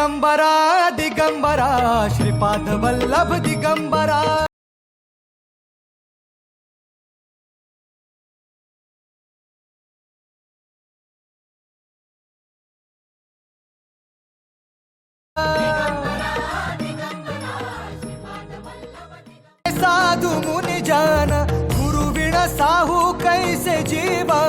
दिगंबरा दिगंबरा श्रीपाद वल्लभ दिगंबरा। साधु मुनि जान गुरु विण साहू कैसे जीवा।